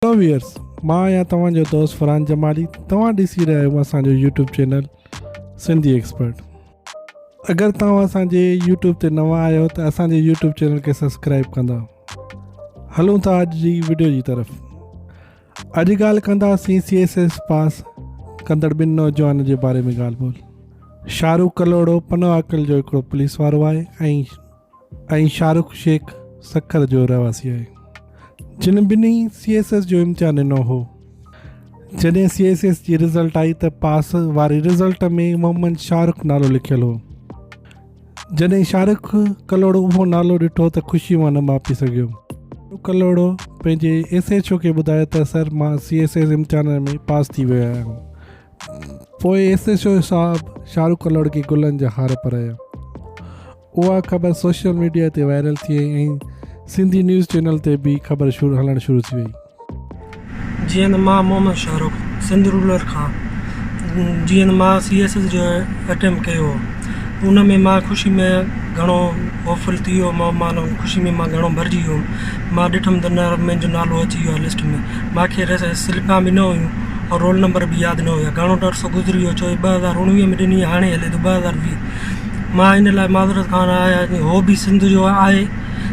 Hello viewers, मां आहियां तव्हांजो दोस्त फरहान जमाली। तव्हां ॾिसी रहिया आहियो असांजो यूट्यूब चैनल सिंधी एक्सपर्ट। अगरि तव्हां असांजे यूट्यूब ते नवां आहियो त असांजे यूट्यूब चैनल खे सब्सक्राइब कंदा। हलूं था अॼु जी वीडियो जी तरफ़। अॼु ॻाल्हि कंदासीं CSS पास कंदड़ ॿिनि नौजवाननि जे बारे में ॻाल्हि ॿोल। शाहरुख कलोड़ो पनो अकल जो हिकिड़ो पुलिस वारो आहे ऐं शाहरुख शेख सखर जो रहवासी आहे, जिन ॿिन्ही CSS जो इम्तिहान ॾिनो हो। जॾहिं CSS जी रिज़ल्ट आई त पास वारी रिज़ल्ट में मोहम्मद शाहरुख नालो लिखियलु हो। जॾहिं शाहरुख कलोड़ो उहो नालो ॾिठो त ख़ुशी मां न मापी सघियो। कलोड़ो पंहिंजे SHO खे ॿुधायो त सर मां CSS इम्तिहान में पास थी वियो आहियां। पोइ SHO साहब शाहरुख कलोड़ो खे गुलनि जा हार पाराया। उहा ख़बर सोशल मीडिया ते वायरल थी वई ऐं सिंधी न्यूज़ चैनल ते भी ख़बर हलण शुरू थी वई। जीअं मां मोहम्मद शाहरुख सिंध रूरल खां जीअं मां CSS जो अटैम्प्ट कयो, उन में मां ख़ुशी में घणो होफुल थी वियो। मां ख़ुशी में मां घणो भरिजी वियो। मां ॾिठुमि त मुंहिंजो नालो अची वियो आहे लिस्ट में। मूंखे स्लिपां बि न हुयूं और रोल नंबर बि यादि न हुया। घणो अरसो गुज़री वियो, छो 2019 में ॾिनी, हाणे हले थो 2020। मां इन लाइ माज़रत खान आहियां। हो बि सिंध जो आहे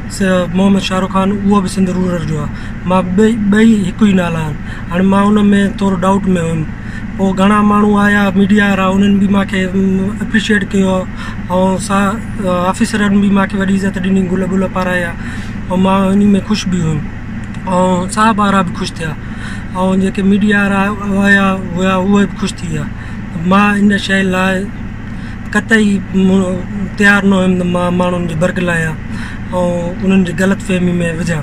मोहम्मद शाहरुख खान, उहो बि सिंध रूरल जो आहे। मां ॿई हिकु ई नाला आहिनि। हाणे मां उन में थोरो डाउट में हुयुमि। पोइ घणा माण्हू आया मीडिया वारा, उन्हनि बि मूंखे एप्रिशिएट कयो ऐं ऑफिसरनि बि मूंखे वॾी इज़त ॾिनी, गुल पाराया ऐं मां इन में ख़ुशि बि हुयुमि ऐं साहब वारा बि ख़ुशि थिया ऐं जेके मीडिया वारा आया हुआ उहे बि ख़ुशि थी विया। मां इन शइ लाइ कतई तयारु न हुयुमि त मां माण्हुनि जी बरगलायां ऐं उन्हनि जी ग़लति फ़हमी में विझां।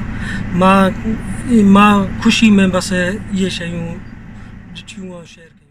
मां ख़ुशी में बसि इहे शयूं ॾिठियूं ऐं शेयर कयूं।